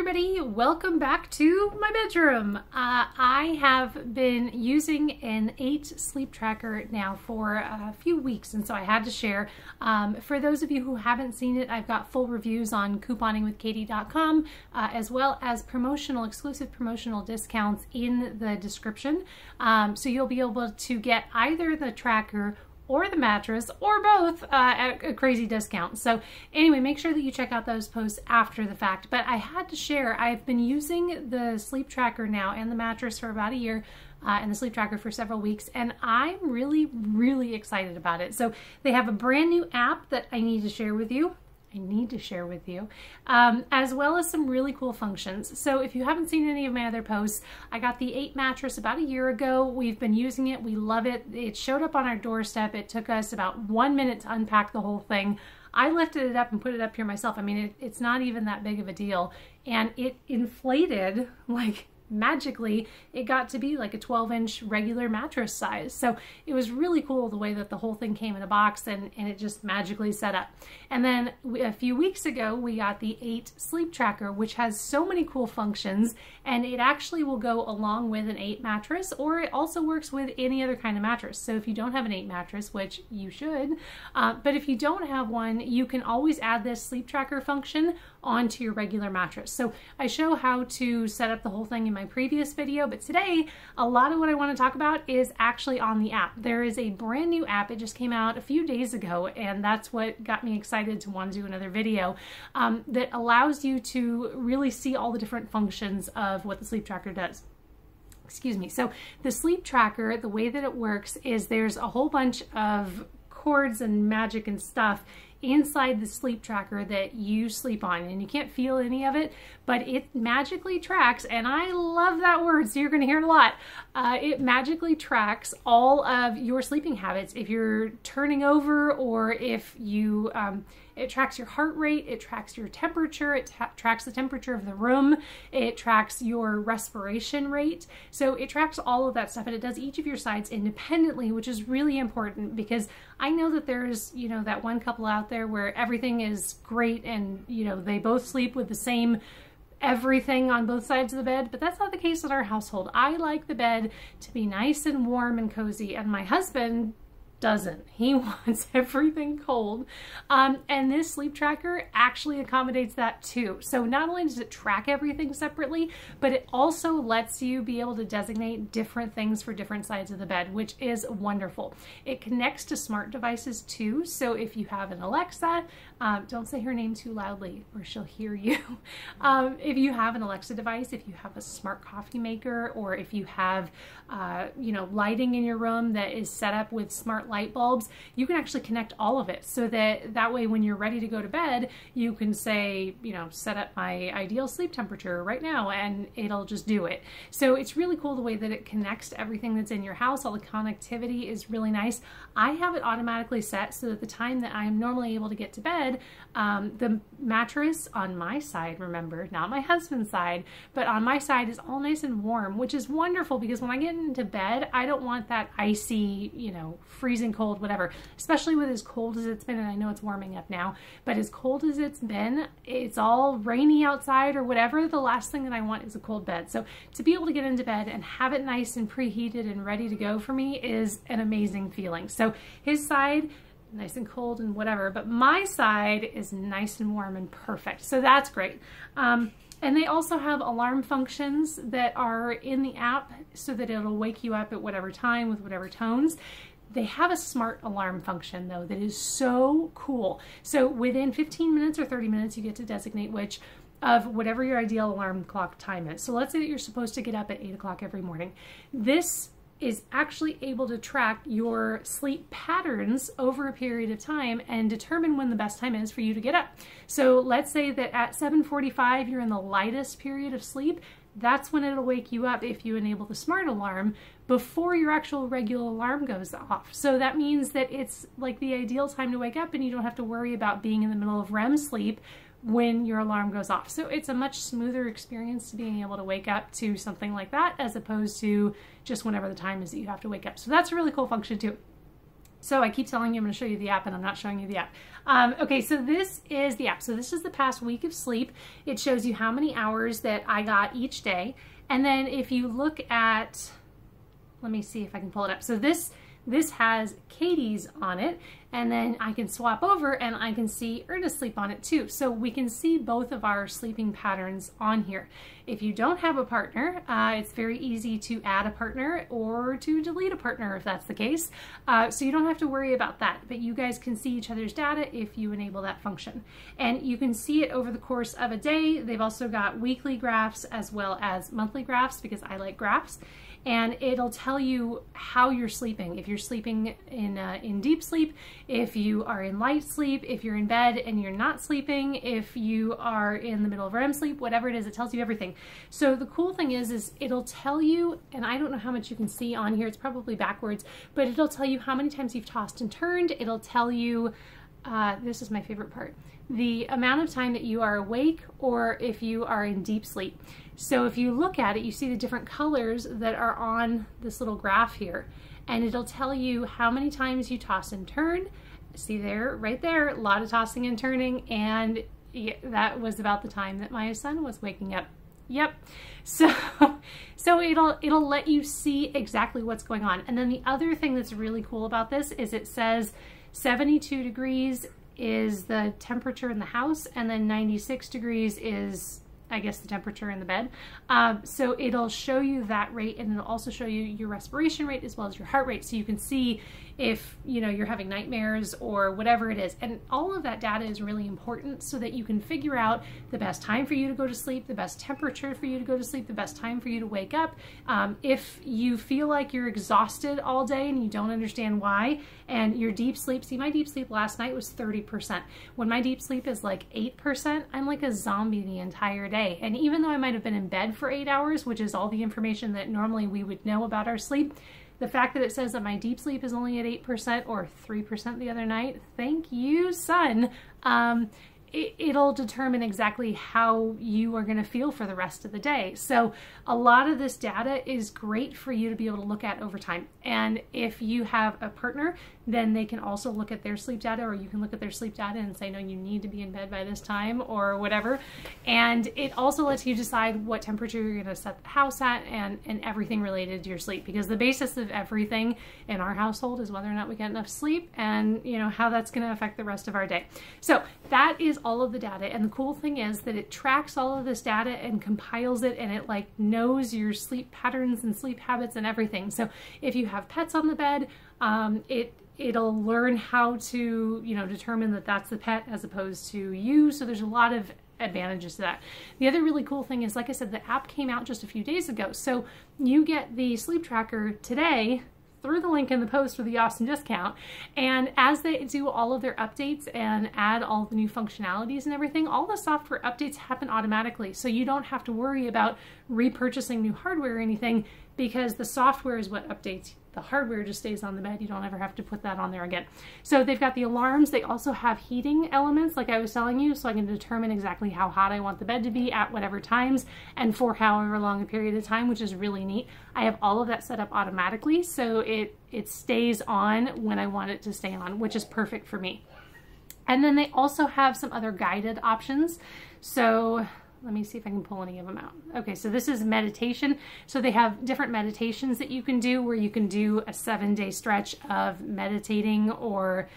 everybody, welcome back to my bedroom. I have been using an 8 sleep tracker now for a few weeks, and so I had to share. For those of you who haven't seen it, I've got full reviews on couponingwithkatie.com as well as exclusive promotional discounts in the description. So you'll be able to get either the tracker or the mattress, or both at a crazy discount. So anyway, make sure that you check out those posts after the fact. But I had to share, I've been using the sleep tracker now and the mattress for about a year, and the sleep tracker for several weeks, and I'm really excited about it. So they have a brand new app that I need to share with you. As well as some really cool functions. So if you haven't seen any of my other posts, I got the 8 mattress about a year ago. We've been using it. We love it. It showed up on our doorstep. It took us about 1 minute to unpack the whole thing. I lifted it up and put it up here myself. I mean, it's not even that big of a deal. And it inflated like magically. It got to be like a 12-inch regular mattress size. So it was really cool the way that the whole thing came in a box and it just magically set up. And then a few weeks ago, we got the 8 sleep tracker, which has so many cool functions, and it actually will go along with an 8 mattress, or it also works with any other kind of mattress. So if you don't have an 8 mattress, which you should, but if you don't have one, you can always add this sleep tracker function onto your regular mattress. So I show how to set up the whole thing in my previous video, but today a lot of what I want to talk about is actually on the app. There is a brand new app. It just came out a few days ago, and that's what got me excited to want to do another video, that allows you to really see all the different functions of what the sleep tracker does. Excuse me. So the sleep tracker, the way that it works is there's a whole bunch of cords and magic and stuff inside the sleep tracker that you sleep on, and you can't feel any of it, but it magically tracks, and I love that word, so you're going to hear it a lot. It magically tracks all of your sleeping habits. If you're turning over, or if you it tracks your heart rate, it tracks your temperature, it tracks the temperature of the room, it tracks your respiration rate. So it tracks all of that stuff, and it does each of your sides independently, which is really important because I know that there's, you know, that one couple out there where everything is great and, you know, they both sleep with the same everything on both sides of the bed, but that's not the case in our household. I like the bed to be nice and warm and cozy, and my husband doesn't. He wants everything cold. And this sleep tracker actually accommodates that too. So not only does it track everything separately, but it also lets you be able to designate different things for different sides of the bed, which is wonderful. It connects to smart devices too. So if you have an Alexa, don't say her name too loudly or she'll hear you. If you have an Alexa device, if you have a smart coffee maker, or if you have, you know, lighting in your room that is set up with smart light bulbs, you can actually connect all of it, so that way when you're ready to go to bed, you can say, you know, set up my ideal sleep temperature right now, and it'll just do it. So it's really cool the way that it connects to everything that's in your house. All the connectivity is really nice. I have it automatically set so that the time that I'm normally able to get to bed, the mattress on my side, remember, not my husband's side, but on my side is all nice and warm, which is wonderful because when I get into bed, I don't want that icy, you know, freezing cold, whatever, especially with as cold as it's been. And I know it's warming up now, but as cold as it's been, it's all rainy outside or whatever. The last thing that I want is a cold bed. So to be able to get into bed and have it nice and preheated and ready to go for me is an amazing feeling. So his side, nice and cold and whatever, but my side is nice and warm and perfect. So that's great. And they also have alarm functions that are in the app so that it'll wake you up at whatever time with whatever tones. They have a smart alarm function though that is so cool. So within 15 minutes or 30 minutes, you get to designate which of whatever your ideal alarm clock time is. So let's say that you're supposed to get up at 8 o'clock every morning. This is actually able to track your sleep patterns over a period of time and determine when the best time is for you to get up. So let's say that at 7:45 you're in the lightest period of sleep. That's when it'll wake you up if you enable the smart alarm before your actual regular alarm goes off. So that means that it's like the ideal time to wake up, and you don't have to worry about being in the middle of REM sleep when your alarm goes off. So it's a much smoother experience to being able to wake up to something like that, as opposed to just whenever the time is that you have to wake up. So that's a really cool function too. So I keep telling you I'm going to show you the app and I'm not showing you the app. Okay, so this is the app. So this is the past week of sleep. It shows you how many hours that I got each day. And then if you look at, let me see if I can pull it up. So this has Katie's on it, and then I can swap over and I can see Ernest's sleep on it too. So we can see both of our sleeping patterns on here. If you don't have a partner, it's very easy to add a partner or to delete a partner if that's the case. So you don't have to worry about that, but you guys can see each other's data if you enable that function. And you can see it over the course of a day. They've also got weekly graphs as well as monthly graphs because I like graphs. And it'll tell you how you're sleeping. If you're sleeping in deep sleep, if you are in light sleep, if you're in bed and you're not sleeping, if you are in the middle of REM sleep, whatever it is, it tells you everything. So the cool thing is it'll tell you, and I don't know how much you can see on here, it's probably backwards, but it'll tell you how many times you've tossed and turned. It'll tell you, this is my favorite part, the amount of time that you are awake or if you are in deep sleep. So if you look at it, you see the different colors that are on this little graph here, and it'll tell you how many times you toss and turn. See there, right there, a lot of tossing and turning, and that was about the time that my son was waking up. Yep. So it'll let you see exactly what's going on. And then the other thing that's really cool about this is it says 72 degrees is the temperature in the house, and then 96 degrees is, I guess, the temperature in the bed. So it'll show you that rate, and it'll also show you your respiration rate as well as your heart rate, so you can see if you're having nightmares or whatever it is. And all of that data is really important so that you can figure out the best time for you to go to sleep, the best temperature for you to go to sleep, the best time for you to wake up. If you feel like you're exhausted all day and you don't understand why, and your deep sleep, see, my deep sleep last night was 30%. When my deep sleep is like 8%, I'm like a zombie the entire day. And even though I might have been in bed for 8 hours, which is all the information that normally we would know about our sleep, the fact that it says that my deep sleep is only at 8% or 3% the other night, thank you, son. It'll determine exactly how you are going to feel for the rest of the day. So a lot of this data is great for you to be able to look at over time. And if you have a partner, then they can also look at their sleep data, or you can look at their sleep data and say, no, you need to be in bed by this time or whatever. And it also lets you decide what temperature you're going to set the house at and everything related to your sleep, because the basis of everything in our household is whether or not we get enough sleep and how that's going to affect the rest of our day. So that is all of the data. And the cool thing is that it tracks all of this data and compiles it, and it like knows your sleep patterns and sleep habits and everything. So if you have pets on the bed, it'll learn how to, determine that that's the pet as opposed to you. So there's a lot of advantages to that. The other really cool thing is, like I said, the app came out just a few days ago. So you get the sleep tracker today through the link in the post with the awesome discount. And as they do all of their updates and add all the new functionalities and everything, all the software updates happen automatically. So you don't have to worry about repurchasing new hardware or anything, because the software is what updates. The hardware just stays on the bed. You don't ever have to put that on there again. So they've got the alarms. They also have heating elements, like I was telling you, so I can determine exactly how hot I want the bed to be at whatever times and for however long a period of time, which is really neat. I have all of that set up automatically, so it stays on when I want it to stay on, which is perfect for me. And then they also have some other guided options. So let me see if I can pull any of them out. Okay, so this is meditation. So they have different meditations that you can do, where you can do a 7-day stretch of meditating, or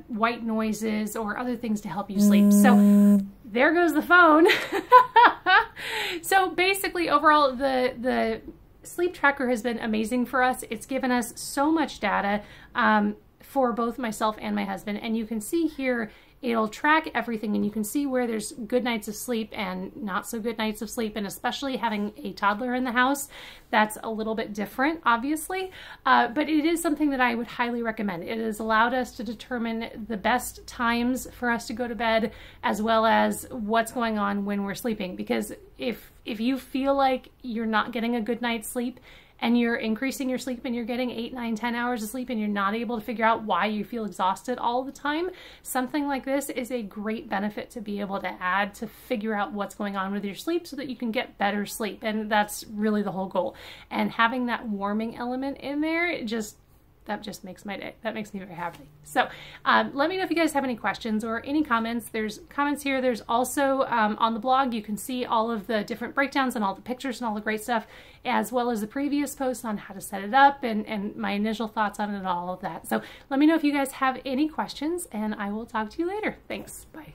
white noises, or other things to help you sleep. So there goes the phone. So basically, overall, the sleep tracker has been amazing for us. It's given us so much data for both myself and my husband. And you can see here, it'll track everything, and you can see where there's good nights of sleep and not so good nights of sleep. And especially having a toddler in the house, that's a little bit different, obviously. But it is something that I would highly recommend. It has allowed us to determine the best times for us to go to bed, as well as what's going on when we're sleeping. Because if you feel like you're not getting a good night's sleep, and you're increasing your sleep and you're getting 8, 9, 10 hours of sleep, and you're not able to figure out why you feel exhausted all the time, something like this is a great benefit to be able to add to figure out what's going on with your sleep so that you can get better sleep. And that's really the whole goal. And having that warming element in there, that just makes my day. That makes me very happy. So let me know if you guys have any questions or any comments. There's comments here. There's also on the blog, you can see all of the different breakdowns and all the pictures and all the great stuff, as well as the previous posts on how to set it up and my initial thoughts on it and all of that. So let me know if you guys have any questions, and I will talk to you later. Thanks. Bye.